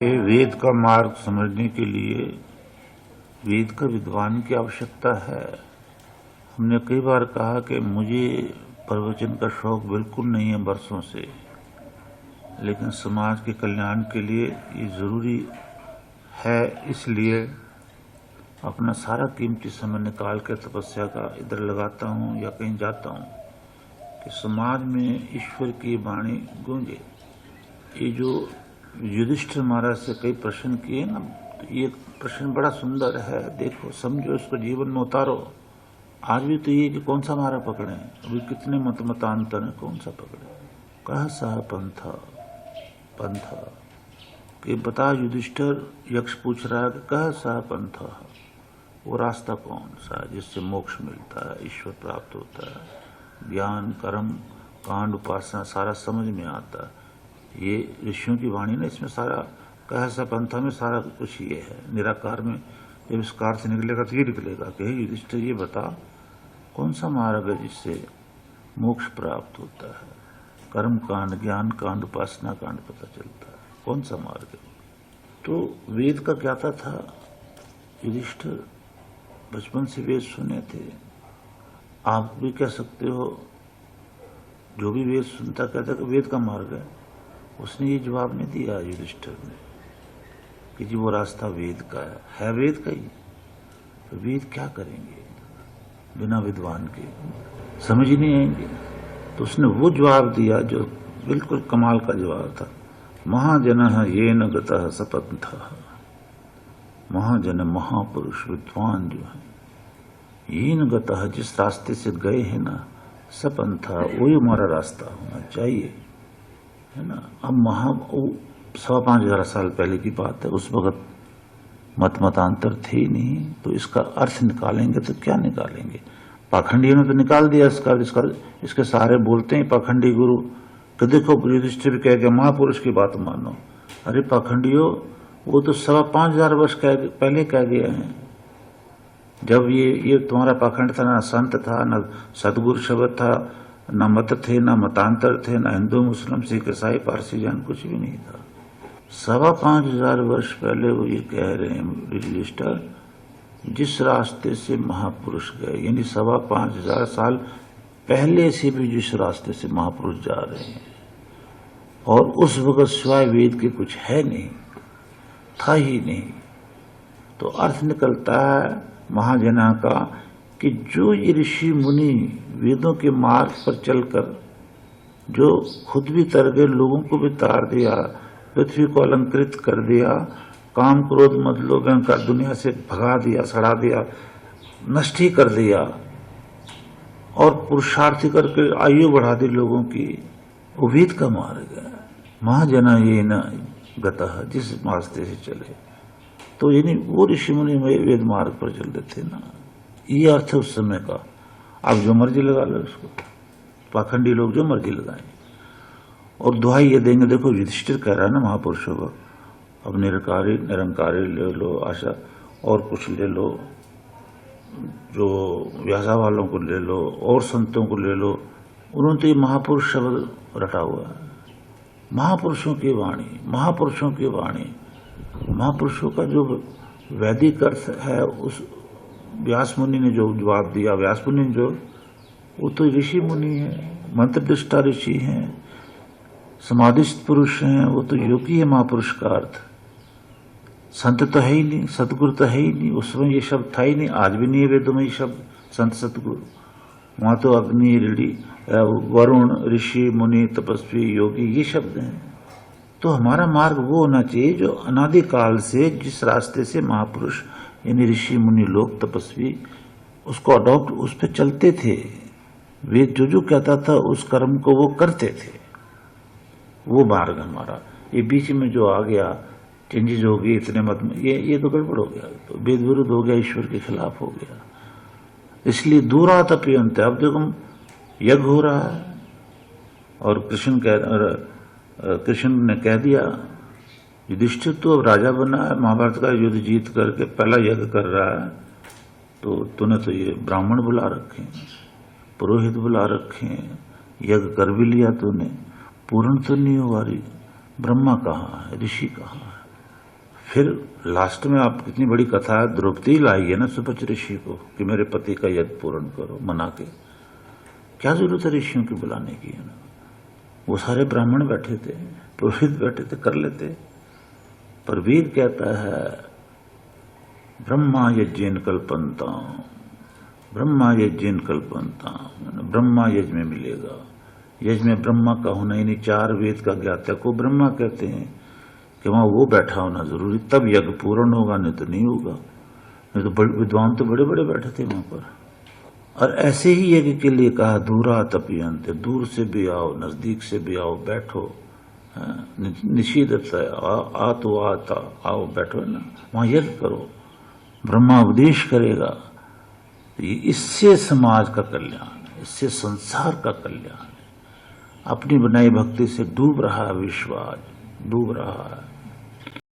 वेद का मार्ग समझने के लिए वेद का विद्वान की आवश्यकता है। हमने कई बार कहा कि मुझे प्रवचन का शौक बिल्कुल नहीं है बरसों से, लेकिन समाज के कल्याण के लिए ये ज़रूरी है। इसलिए अपना सारा कीमती समय निकाल कर तपस्या का इधर लगाता हूँ या कहीं जाता हूँ कि समाज में ईश्वर की वाणी गूंजे। ये जो युधिष्ठिर महाराज से कई प्रश्न किए ना, तो ये प्रश्न बड़ा सुंदर है। देखो, समझो, इसको जीवन में उतारो। आज भी तो ये कि कौन सा मार्ग पकड़े, अभी कितने मतांतर है, कौन सा पकड़े। कह सा पंथ कि बता युधिष्ठिर, यक्ष पूछ रहा है कि कह सा पंथ, वो रास्ता कौन सा है जिससे मोक्ष मिलता है, ईश्वर प्राप्त होता है, ज्ञान कर्म कांड उपासना सारा समझ में आता है। ये ऋषियों की वाणी ने इसमें सारा कह सा पंथा में सारा कुछ ये है। निराकार में जब इस कार से निकलेगा तो ये निकलेगा कि हे युधिष्ठिर, ये बता कौन सा मार्ग है जिससे मोक्ष प्राप्त होता है, कर्म कांड ज्ञान कांड उपासना कांड पता चलता है, कौन सा मार्ग है। तो वेद का ज्ञाता था युधिष्ठिर, बचपन से वेद सुने थे। आप भी कह सकते हो, जो भी वेद सुनता कहता कि वेद का मार्ग है। उसने ये जवाब नहीं दिया युधिष्ठिर ने कि जी वो रास्ता वेद का है वेद का ही। तो वेद क्या करेंगे बिना विद्वान के, समझ ही नहीं आएंगे। तो उसने वो जवाब दिया जो बिल्कुल कमाल का जवाब था। महाजनः येन गतः स पंथः। महाजन महापुरुष विद्वान जो है, येन गतः जिस रास्ते से गए हैं ना, स पंथः वही हमारा रास्ता होना चाहिए, है ना। अब 5,500 साल पहले की बात है, उस वक्त मतांतर थे ही नहीं। तो इसका अर्थ निकालेंगे तो क्या निकालेंगे। पाखंडियों ने तो निकाल दिया इसके सारे बोलते हैं पाखंडी गुरु कि देखो युधिष्ठिर कह के महापुरुष की बात मानो। अरे पाखंडियों, वो तो 5,500 वर्ष पहले कह गए हैं। जब ये तुम्हारा पाखंड था, ना संत था, ना सदगुरु शब्द था, न मत थे, न मतांतर थे, न हिंदू मुस्लिम सिख ईसाई पारसी जैन, कुछ भी नहीं था। 5,500 वर्ष पहले वो ये कह रहे हैं युधिष्ठिर, जिस रास्ते से महापुरुष गए, यानी 5,500 साल पहले से भी जिस रास्ते से महापुरुष जा रहे हैं, और उस वक्त सिवाय वेद के कुछ है नहीं, था ही नहीं। तो अर्थ निकलता है महाजना का कि जो ये ऋषि मुनि वेदों के मार्ग पर चलकर जो खुद भी तर गए, लोगों को भी तार दिया, पृथ्वी को अलंकृत कर दिया, काम क्रोध मद लोभ अहंकार दुनिया से भगा दिया, सड़ा दिया, नष्ट ही कर दिया, और पुरुषार्थी करके आयु बढ़ा दी लोगों की, वो वेद का मार्ग है। महाजना ये न गतः, जिस रास्ते से चले, तो यानी वो ऋषि मुनि वेद मार्ग पर चल रहे थे ना। ये अर्थ है उस समय का। आप जो मर्जी लगा लो उसको, पाखंडी लोग जो मर्जी लगाएं, और दुहाई ये देंगे। देखो युधिष्ठिर कह रहा है ना महापुरुषों को, अब निरंकारी ले लो, आशा और कुछ ले लो, जो व्यासा वालों को ले लो, और संतों को ले लो, उन्होंने तो ये महापुरुष शब्द रटा हुआ है। महापुरुषों की वाणी, महापुरुषों की वाणी, महापुरुषों का जो वैदिक अर्थ है, उस व्यास मुनि ने जो जवाब दिया, व्यास मुनि जो, वो तो ऋषि मुनि है, मंत्रदृष्टा ऋषि हैं, समाधिस्थ पुरुष हैं, वो तो योगी है। महापुरुष का अर्थ संत तो है ही नहीं, सतगुरु तो है ही नहीं। उस समय ये शब्द था ही नहीं, आज भी नहीं है वेदों में ये शब्द संत सतगुरु। वहां तो अग्नि ऋषि वरुण ऋषि मुनि तपस्वी योगी ये शब्द हैं। तो हमारा मार्ग वो होना चाहिए जो अनादिकाल से जिस रास्ते से महापुरुष यानी ऋषि मुनि लोग तपस्वी उसको अडॉप्ट, उस पर चलते थे। वेद जो कहता था उस कर्म को वो करते थे, वो मार्ग हमारा। ये बीच में जो आ गया, चेंजेज हो गई इतने मत में, ये तो गड़बड़ हो गया, तो वेद विरुद्ध हो गया, ईश्वर के खिलाफ हो गया। इसलिए दूरात अपि अंत। अब देखो यज्ञ हो रहा है, और कृष्ण ने कह दिया युधिष्ठिर तो अब राजा बना है, महाभारत का युद्ध जीत करके पहला यज्ञ कर रहा है, तो तूने तो ये ब्राह्मण बुला रखे, पुरोहित बुला रखे, यज्ञ कर भी लिया तूने, पूर्ण तो नहीं हुआ रही। ब्रह्मा कहाँ है, ऋषि कहाँ है, फिर लास्ट में आप कितनी बड़ी कथा है, द्रौपदी लाई है ना सुपच ऋषि को कि मेरे पति का यज्ञ पूर्ण करो मना के। क्या जरूरत है ऋषियों की बुलाने की, है ना? वो सारे ब्राह्मण बैठे थे, पुरोहित बैठे थे, कर लेते। पर वेद कहता है ब्रह्मा यज्ञेन कल्पन्ता, ब्रह्मा यज्ञेन कल्पन्ता, ब्रह्मा यज्ञ में मिलेगा। यज्ञ में ब्रह्मा का होना ही नहीं, 4 वेद का ज्ञाता को ब्रह्मा कहते हैं कि वहां वो बैठा होना जरूरी, तब यज्ञ पूर्ण होगा, नहीं तो नहीं होगा। नहीं तो विद्वान तो बड़े बड़े बैठे थे वहां पर। और ऐसे ही यज्ञ के लिए कहा दूरा तपियंत, दूर से भी आओ, नजदीक से भी आओ, बैठो। निषेधत आ तो आता आओ, बैठो ना, वहां यज्ञ करो, ब्रह्मा उपदेश करेगा। इससे समाज का कल्याण है, इससे संसार का कल्याण है। अपनी बनाई भक्ति से डूब रहा है विश्व, आज डूब रहा है।